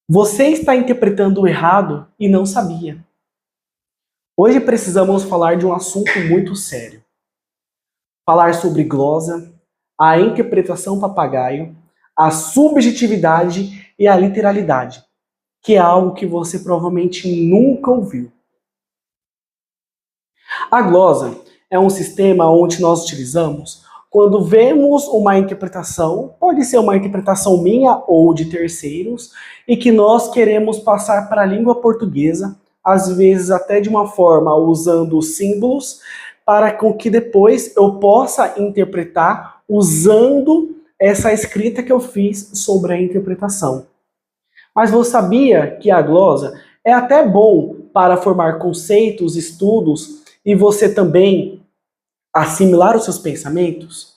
Você está interpretando errado e não sabia. Hoje precisamos falar de um assunto muito sério. Falar sobre glosa, a interpretação papagaio, a subjetividade e a literalidade, que é algo que você provavelmente nunca ouviu. A glosa é um sistema onde nós utilizamos quando vemos uma interpretação, pode ser uma interpretação minha ou de terceiros, e que nós queremos passar para a língua portuguesa, às vezes até de uma forma usando símbolos, para com que depois eu possa interpretar usando essa escrita que eu fiz sobre a interpretação. Mas você sabia que a glosa é até bom para formar conceitos, estudos, e você também assimilar os seus pensamentos?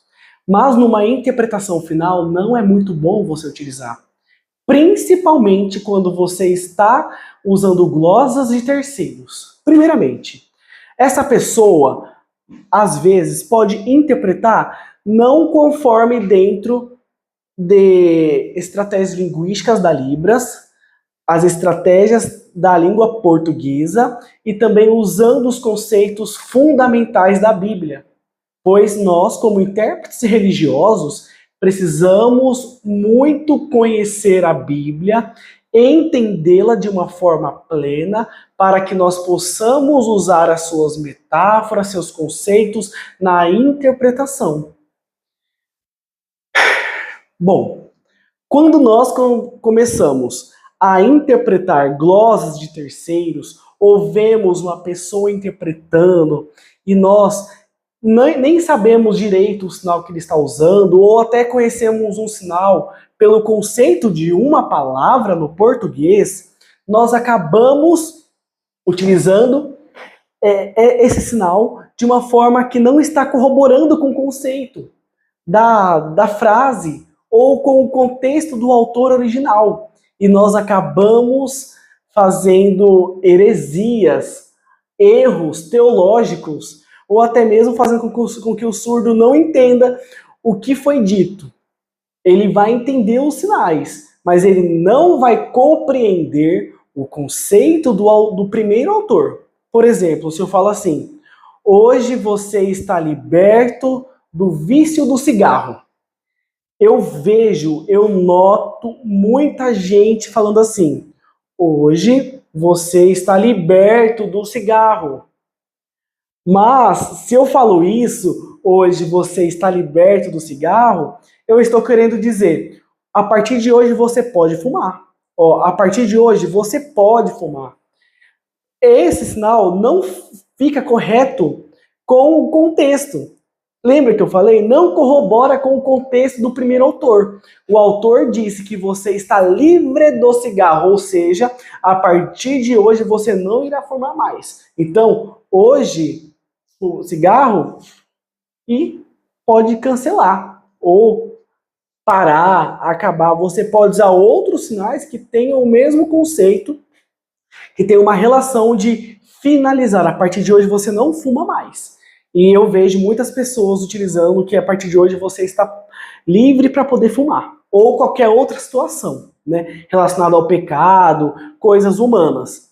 Mas numa interpretação final não é muito bom você utilizar. Principalmente quando você está usando glosas de terceiros. Primeiramente, essa pessoa, às vezes, pode interpretar não conforme dentro de estratégias linguísticas da Libras, as estratégias da língua portuguesa e também usando os conceitos fundamentais da Bíblia. Pois nós, como intérpretes religiosos, precisamos muito conhecer a Bíblia, entendê-la de uma forma plena, para que nós possamos usar as suas metáforas, seus conceitos na interpretação. Bom, quando nós começamos a interpretar glosas de terceiros, ou vemos uma pessoa interpretando e nós nem sabemos direito o sinal que ele está usando, ou até conhecemos um sinal pelo conceito de uma palavra no português, nós acabamos utilizando esse sinal de uma forma que não está corroborando com o conceito da frase ou com o contexto do autor original. E nós acabamos fazendo heresias, erros teológicos, ou até mesmo fazendo com que o surdo não entenda o que foi dito. Ele vai entender os sinais, mas ele não vai compreender o conceito do primeiro autor. Por exemplo, se eu falo assim, hoje você está liberto do vício do cigarro. Eu noto muita gente falando assim, hoje você está liberto do cigarro. Mas, se eu falo isso, hoje você está liberto do cigarro, eu estou querendo dizer, a partir de hoje você pode fumar. Ó, a partir de hoje você pode fumar. Esse sinal não fica correto com o contexto. Lembra que eu falei? Não corrobora com o contexto do primeiro autor. O autor disse que você está livre do cigarro, ou seja, a partir de hoje você não irá fumar mais. Então, hoje, o cigarro e pode cancelar ou parar, acabar. Você pode usar outros sinais que tenham o mesmo conceito, que tenham uma relação de finalizar. A partir de hoje você não fuma mais. E eu vejo muitas pessoas utilizando que a partir de hoje você está livre para poder fumar. Ou qualquer outra situação, né, relacionada ao pecado, coisas humanas.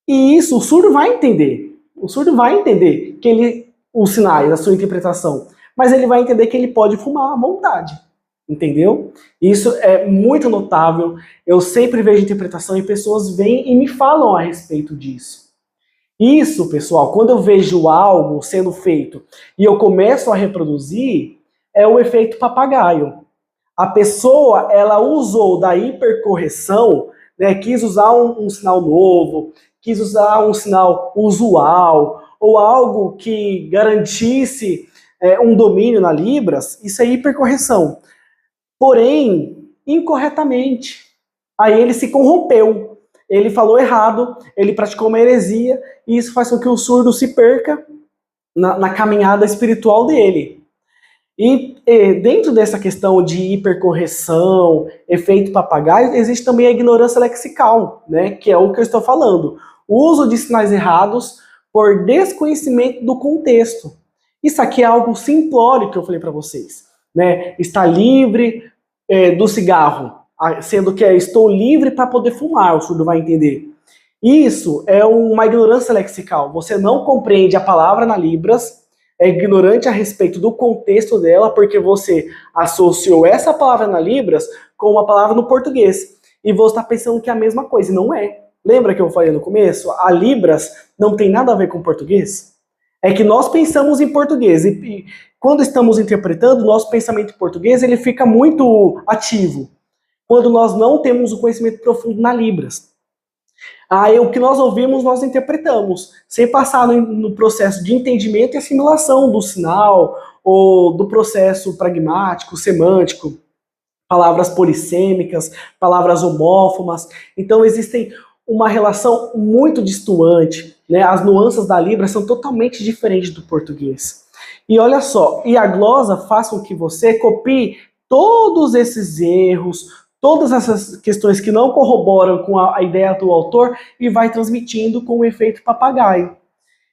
E isso o surdo vai entender. O surdo vai entender que os sinais, a sua interpretação. Mas ele vai entender que ele pode fumar à vontade. Entendeu? Isso é muito notável. Eu sempre vejo interpretação e pessoas vêm e me falam a respeito disso. Isso, pessoal, quando eu vejo algo sendo feito e eu começo a reproduzir, é o efeito papagaio. A pessoa, ela usou da hipercorreção, né, quis usar um sinal novo, quis usar um sinal usual, ou algo que garantisse um domínio na Libras, isso é hipercorreção. Porém, incorretamente. Aí ele se corrompeu. Ele falou errado, ele praticou uma heresia, e isso faz com que o surdo se perca na caminhada espiritual dele. E dentro dessa questão de hipercorreção, efeito papagaio, existe também a ignorância lexical, né, que é o que eu estou falando. O uso de sinais errados por desconhecimento do contexto. Isso aqui é algo simplório que eu falei para vocês. Né? Está livre do cigarro. sendo que estou livre para poder fumar, o surdo vai entender. Isso é uma ignorância lexical. Você não compreende a palavra na Libras, é ignorante a respeito do contexto dela, porque você associou essa palavra na Libras com uma palavra no português. E você está pensando que é a mesma coisa, e não é. Lembra que eu falei no começo? A Libras não tem nada a ver com português? É que nós pensamos em português, e quando estamos interpretando, nosso pensamento em português ele fica muito ativo, quando nós não temos o conhecimento profundo na Libras. Aí o que nós ouvimos, nós interpretamos, sem passar no processo de entendimento e assimilação do sinal, ou do processo pragmático, semântico, palavras polissêmicas, palavras homófonas. Então existem uma relação muito distoante, né? As nuances da Libras são totalmente diferentes do português. E olha só, e a glosa faz com que você copie todos esses erros, todas essas questões que não corroboram com a ideia do autor e vai transmitindo com o efeito papagaio.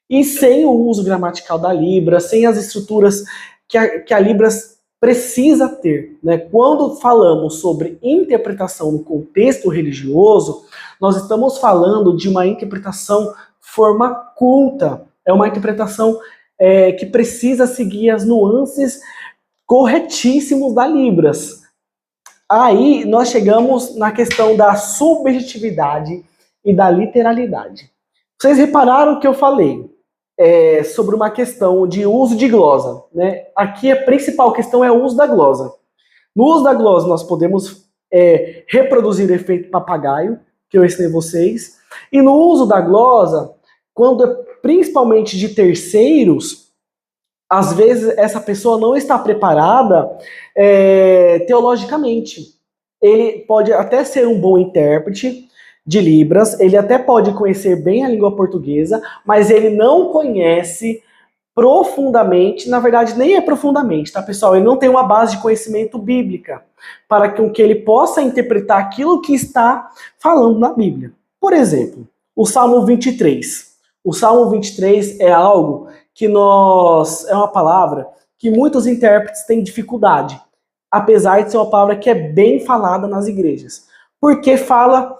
E sem o uso gramatical da Libras, sem as estruturas que a Libras precisa ter, né? Quando falamos sobre interpretação no contexto religioso, nós estamos falando de uma interpretação forma culta, é uma interpretação que precisa seguir as nuances corretíssimos da Libras. Aí nós chegamos na questão da subjetividade e da literalidade. Vocês repararam que eu falei sobre uma questão de uso de glosa, né? Aqui a principal questão é o uso da glosa. No uso da glosa nós podemos reproduzir o efeito papagaio, que eu ensinei vocês, e no uso da glosa, quando principalmente de terceiros, às vezes essa pessoa não está preparada teologicamente. Ele pode até ser um bom intérprete de Libras, ele até pode conhecer bem a língua portuguesa, mas ele não conhece profundamente, na verdade nem é profundamente, tá pessoal? Ele não tem uma base de conhecimento bíblica para que ele possa interpretar aquilo que está falando na Bíblia. Por exemplo, o Salmo 23. O Salmo 23 é algo que é uma palavra que muitos intérpretes têm dificuldade, apesar de ser uma palavra que é bem falada nas igrejas. Porque fala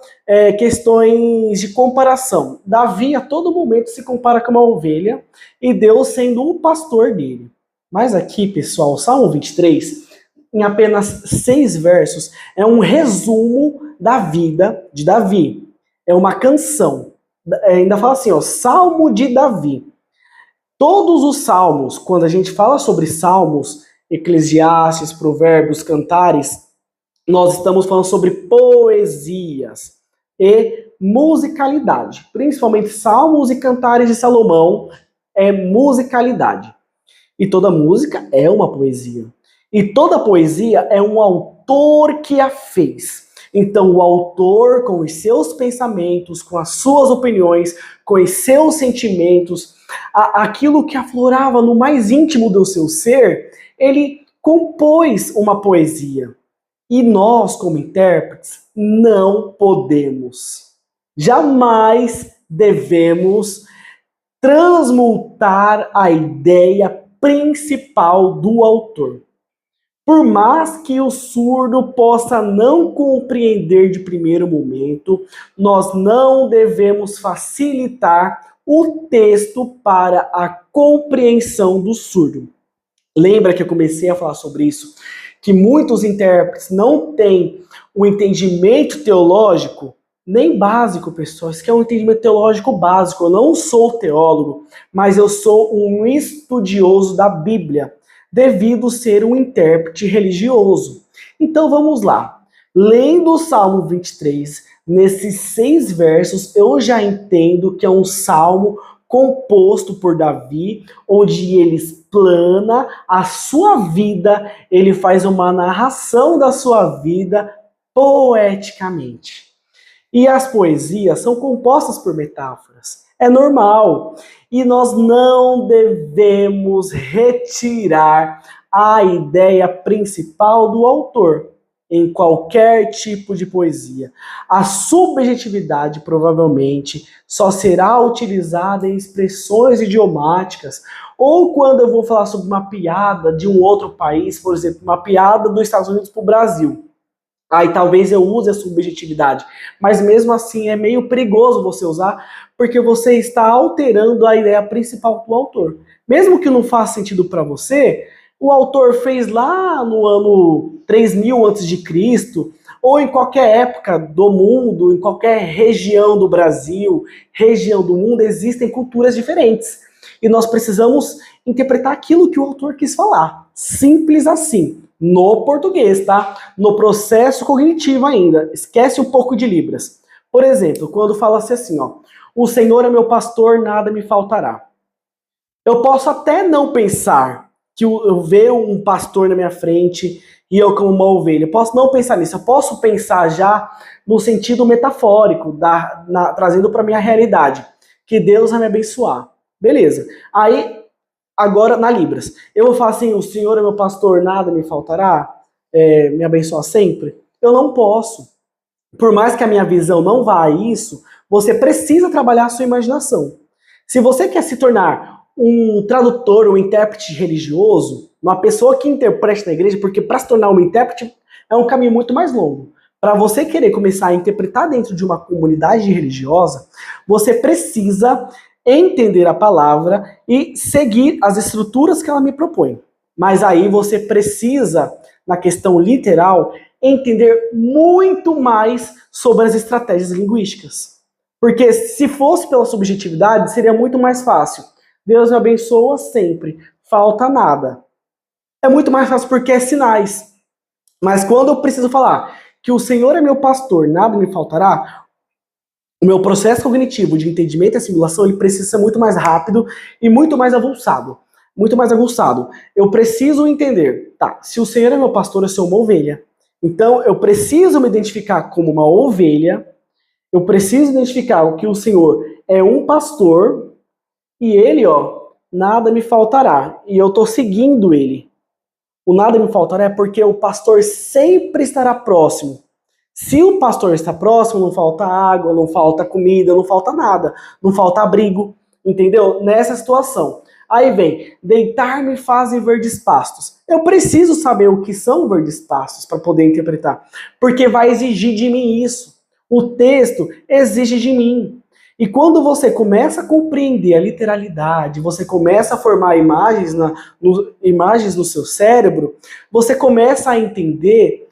questões de comparação. Davi a todo momento se compara com uma ovelha e Deus sendo o pastor dele. Mas aqui, pessoal, o Salmo 23, em apenas 6 versos, é um resumo da vida de Davi. É uma canção. Ainda fala assim, ó, Salmo de Davi. Todos os salmos, quando a gente fala sobre salmos, Eclesiastes, Provérbios, Cantares, nós estamos falando sobre poesias e musicalidade. Principalmente Salmos e Cantares de Salomão é musicalidade. E toda música é uma poesia. E toda poesia é um autor que a fez. Então o autor, com os seus pensamentos, com as suas opiniões, com os seus sentimentos, aquilo que aflorava no mais íntimo do seu ser, ele compôs uma poesia. E nós, como intérpretes, não podemos, jamais devemos transmutar a ideia principal do autor. Por mais que o surdo possa não compreender de primeiro momento, nós não devemos facilitar o texto para a compreensão do surdo. Lembra que eu comecei a falar sobre isso? Que muitos intérpretes não têm um entendimento teológico nem básico, pessoal. Isso que é um entendimento teológico básico. Eu não sou teólogo, mas eu sou um estudioso da Bíblia, devido ser um intérprete religioso. Então vamos lá. Lendo o Salmo 23, nesses 6 versos, eu já entendo que é um salmo composto por Davi, onde ele explana a sua vida, ele faz uma narração da sua vida poeticamente. E as poesias são compostas por metáforas. É normal. E nós não devemos retirar a ideia principal do autor em qualquer tipo de poesia. A subjetividade provavelmente só será utilizada em expressões idiomáticas ou quando eu vou falar sobre uma piada de um outro país, por exemplo, uma piada dos Estados Unidos para o Brasil. Aí talvez eu use a subjetividade, mas mesmo assim é meio perigoso você usar, porque você está alterando a ideia principal do autor. Mesmo que não faça sentido para você, o autor fez lá no ano 3000 antes de Cristo, ou em qualquer época do mundo, em qualquer região do Brasil, região do mundo, existem culturas diferentes. E nós precisamos interpretar aquilo que o autor quis falar. Simples assim. No português, tá? No processo cognitivo ainda. Esquece um pouco de Libras. Por exemplo, quando fala-se assim, ó, o Senhor é meu pastor, nada me faltará. Eu posso até não pensar que eu vejo um pastor na minha frente e eu como uma ovelha. Eu posso não pensar nisso. Eu posso pensar já no sentido metafórico, trazendo para minha realidade. Que Deus vai me abençoar. Beleza. Aí agora, na Libras, eu vou falar assim, o Senhor é meu pastor, nada me faltará, me abençoa sempre? Eu não posso. Por mais que a minha visão não vá a isso, você precisa trabalhar a sua imaginação. Se você quer se tornar um tradutor, um intérprete religioso, uma pessoa que interprete na igreja, porque para se tornar um intérprete é um caminho muito mais longo. Para você querer começar a interpretar dentro de uma comunidade religiosa, você precisa entender a palavra e seguir as estruturas que ela me propõe. Mas aí você precisa, na questão literal, entender muito mais sobre as estratégias linguísticas. Porque se fosse pela subjetividade, seria muito mais fácil. Deus me abençoa sempre, falta nada. É muito mais fácil porque é sinais. Mas quando eu preciso falar que o Senhor é meu pastor, nada me faltará, o meu processo cognitivo de entendimento e assimilação ele precisa ser muito mais rápido e muito mais avançado. Muito mais aguçado. Eu preciso entender, tá, se o Senhor é meu pastor, eu sou uma ovelha. Então eu preciso me identificar como uma ovelha, eu preciso identificar que o Senhor é um pastor e ele, ó, nada me faltará. E eu tô seguindo ele. O nada me faltará é porque o pastor sempre estará próximo. Se o pastor está próximo, não falta água, não falta comida, não falta nada, não falta abrigo, entendeu? Nessa situação. Aí vem, deitar-me fazem verdes pastos. Eu preciso saber o que são verdes pastos para poder interpretar, porque vai exigir de mim isso. O texto exige de mim. E quando você começa a compreender a literalidade, você começa a formar imagens no seu cérebro, você começa a entender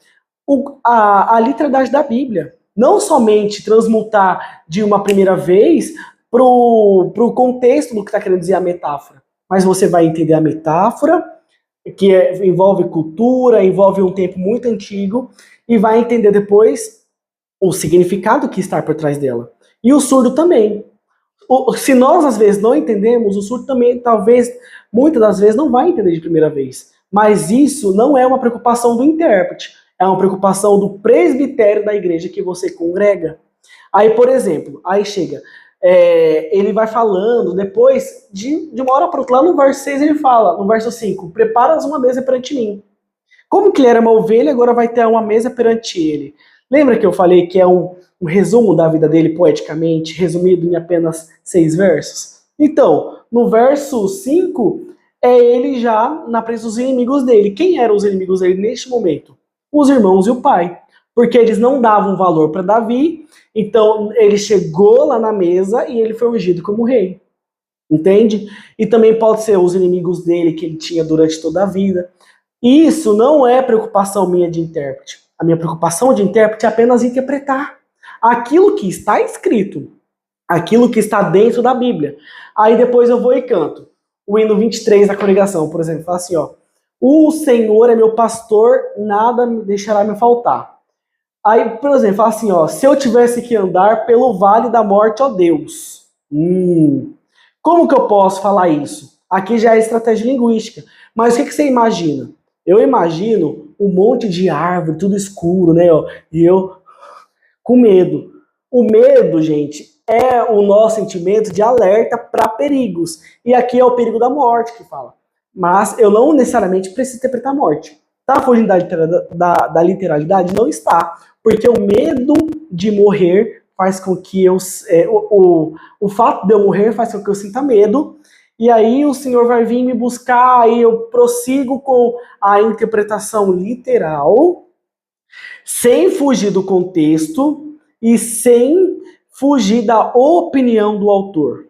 a literalidade da Bíblia. Não somente transmutar de uma primeira vez para o contexto do que está querendo dizer a metáfora, mas você vai entender a metáfora, que envolve cultura, envolve um tempo muito antigo, e vai entender depois o significado que está por trás dela. E o surdo também. Se nós às vezes não entendemos, o surdo também, talvez, muitas das vezes, não vai entender de primeira vez. Mas isso não é uma preocupação do intérprete, é uma preocupação do presbitério da igreja que você congrega. Aí, por exemplo, aí chega, ele vai falando, depois, de uma hora para outra, lá no verso 6 ele fala, no verso 5, preparas uma mesa perante mim. Como que ele era uma ovelha, agora vai ter uma mesa perante ele. Lembra que eu falei que é um resumo da vida dele poeticamente, resumido em apenas 6 versos? Então, no verso 5, é ele já na presença dos inimigos dele. Quem eram os inimigos dele neste momento? Os irmãos e o pai. Porque eles não davam valor para Davi, então ele chegou lá na mesa e ele foi ungido como rei. Entende? E também pode ser os inimigos dele que ele tinha durante toda a vida. Isso não é preocupação minha de intérprete. A minha preocupação de intérprete é apenas interpretar aquilo que está escrito, aquilo que está dentro da Bíblia. Aí depois eu vou e canto. O hino 23 da congregação, por exemplo, fala assim, ó: o Senhor é meu pastor, nada me deixará me faltar. Aí, por exemplo, fala assim, ó: se eu tivesse que andar pelo vale da morte, ó Deus. Como que eu posso falar isso? Aqui já é estratégia linguística. Mas o que você imagina? Eu imagino um monte de árvore, tudo escuro, né? E eu com medo. O medo, gente, é o nosso sentimento de alerta para perigos. E aqui é o perigo da morte que fala. Mas eu não necessariamente preciso interpretar a morte. Tá fugindo da literalidade? Não está. Porque o medo de morrer faz com que eu... o fato de eu morrer faz com que eu sinta medo. E aí o Senhor vai vir me buscar, aí eu prossigo com a interpretação literal, sem fugir do contexto e sem fugir da opinião do autor.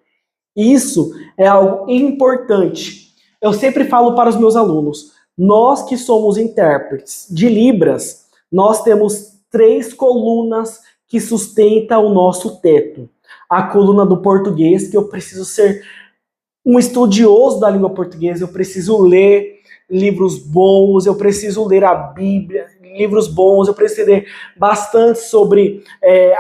Isso é algo importante. Eu sempre falo para os meus alunos, nós que somos intérpretes de Libras, nós temos 3 colunas que sustentam o nosso teto. A coluna do português, que eu preciso ser um estudioso da língua portuguesa, eu preciso ler livros bons, eu preciso ler a Bíblia, livros bons, eu preciso ler bastante sobre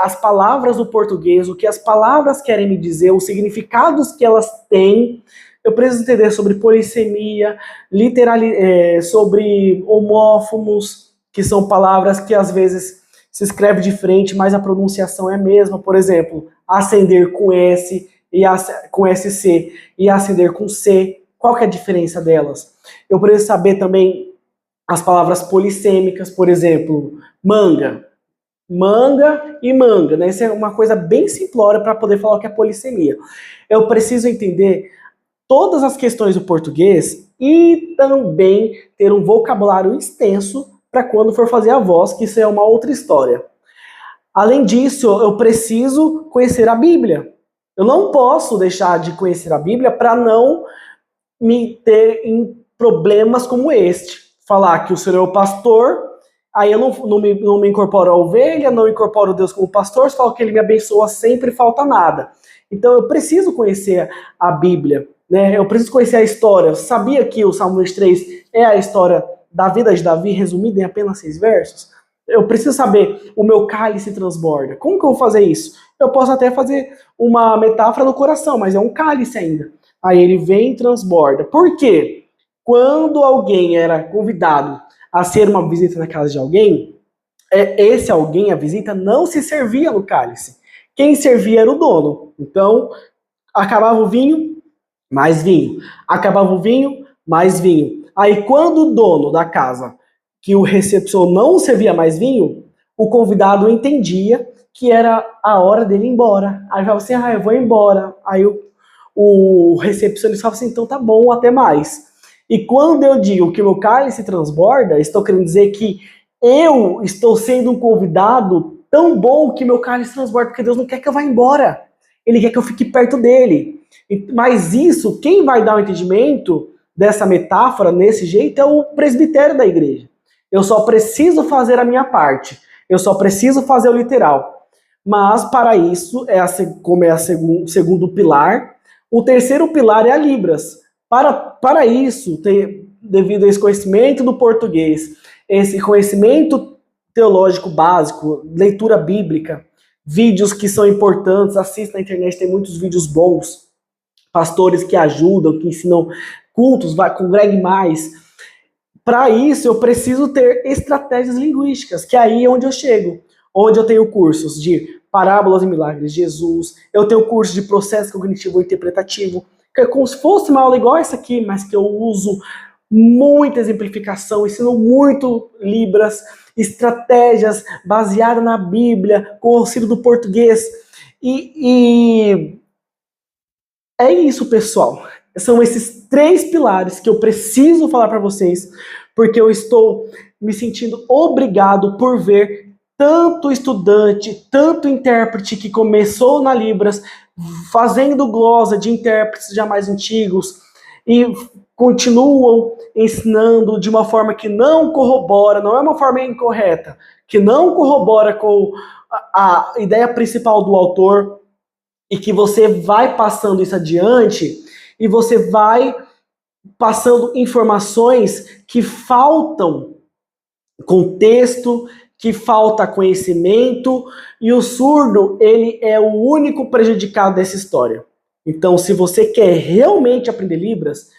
as palavras do português, o que as palavras querem me dizer, os significados que elas têm. Eu preciso entender sobre polissemia, sobre homófomos, que são palavras que às vezes se escreve diferente, mas a pronunciação é a mesma. Por exemplo, acender com S e com SC e acender com C. Qual que é a diferença delas? Eu preciso saber também as palavras polissêmicas, por exemplo, manga. Manga e manga, né? Isso é uma coisa bem simplória para poder falar o que é polissemia. Eu preciso entender todas as questões do português e também ter um vocabulário extenso para quando for fazer a voz, que isso é uma outra história. Além disso, eu preciso conhecer a Bíblia. Eu não posso deixar de conhecer a Bíblia para não me ter em problemas como este. Falar que o Senhor é o pastor, aí eu não me incorporo a ovelha, não incorporo Deus como pastor, só que ele me abençoa sempre e falta nada. Então eu preciso conhecer a Bíblia, né? Eu preciso conhecer a história. Sabia que o Salmo 3 é a história da vida de Davi resumida em apenas 6 versos? Eu preciso saber, o meu cálice transborda. Como que eu vou fazer isso? Eu posso até fazer uma metáfora no coração, mas é um cálice ainda. Aí ele vem e transborda. Por quê? Quando alguém era convidado a ser uma visita na casa de alguém, esse alguém, a visita, não se servia no cálice. Quem servia era o dono. Então, acabava o vinho, mais vinho. Acabava o vinho, mais vinho. Aí, quando o dono da casa que o recepcionou não servia mais vinho, o convidado entendia que era a hora dele ir embora. Aí falava assim, eu vou embora. Aí o recepcionista falava assim, então tá bom, até mais. E quando eu digo que o meu cálice transborda, estou querendo dizer que eu estou sendo um convidado tão bom que meu cálice transborda, porque Deus não quer que eu vá embora. Ele quer que eu fique perto dele. Mas isso, quem vai dar o entendimento dessa metáfora, nesse jeito, é o presbitério da igreja. Eu só preciso fazer a minha parte. Eu só preciso fazer o literal. Mas, para isso, como é o segundo pilar, o terceiro pilar é a Libras. Para isso, devido a esse conhecimento do português, esse conhecimento teológico básico, leitura bíblica, vídeos que são importantes, assista na internet, tem muitos vídeos bons, pastores que ajudam, que ensinam cultos, congregue mais. Para isso, eu preciso ter estratégias linguísticas, que é aí onde eu chego, onde eu tenho cursos de parábolas e milagres de Jesus, eu tenho curso de processo cognitivo interpretativo, que é como se fosse uma aula igual essa aqui, mas que eu uso muita exemplificação, ensino muito Libras, estratégias baseadas na Bíblia, com o auxílio do português. E é isso, pessoal. São esses 3 pilares que eu preciso falar para vocês, porque eu estou me sentindo obrigado por ver tanto estudante, tanto intérprete que começou na Libras, fazendo glosa de intérpretes já mais antigos, e continuam ensinando de uma forma que não corrobora, não é uma forma incorreta, que não corrobora com a ideia principal do autor, e que você vai passando isso adiante, e você vai passando informações que faltam contexto, que falta conhecimento, e o surdo, ele é o único prejudicado dessa história. Então, se você quer realmente aprender Libras,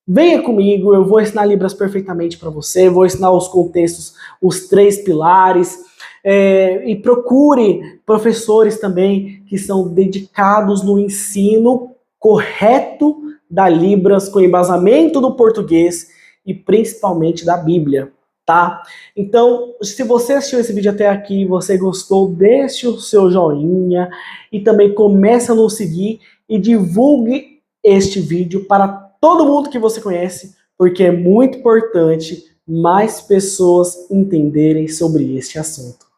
venha comigo, eu vou ensinar Libras perfeitamente para você, vou ensinar os contextos, os 3 pilares, e procure professores também que são dedicados no ensino correto da Libras, com embasamento do português e principalmente da Bíblia, tá? Então, se você assistiu esse vídeo até aqui, você gostou, deixe o seu joinha e também comece a nos seguir e divulgue este vídeo para todo mundo que você conhece, porque é muito importante mais pessoas entenderem sobre este assunto.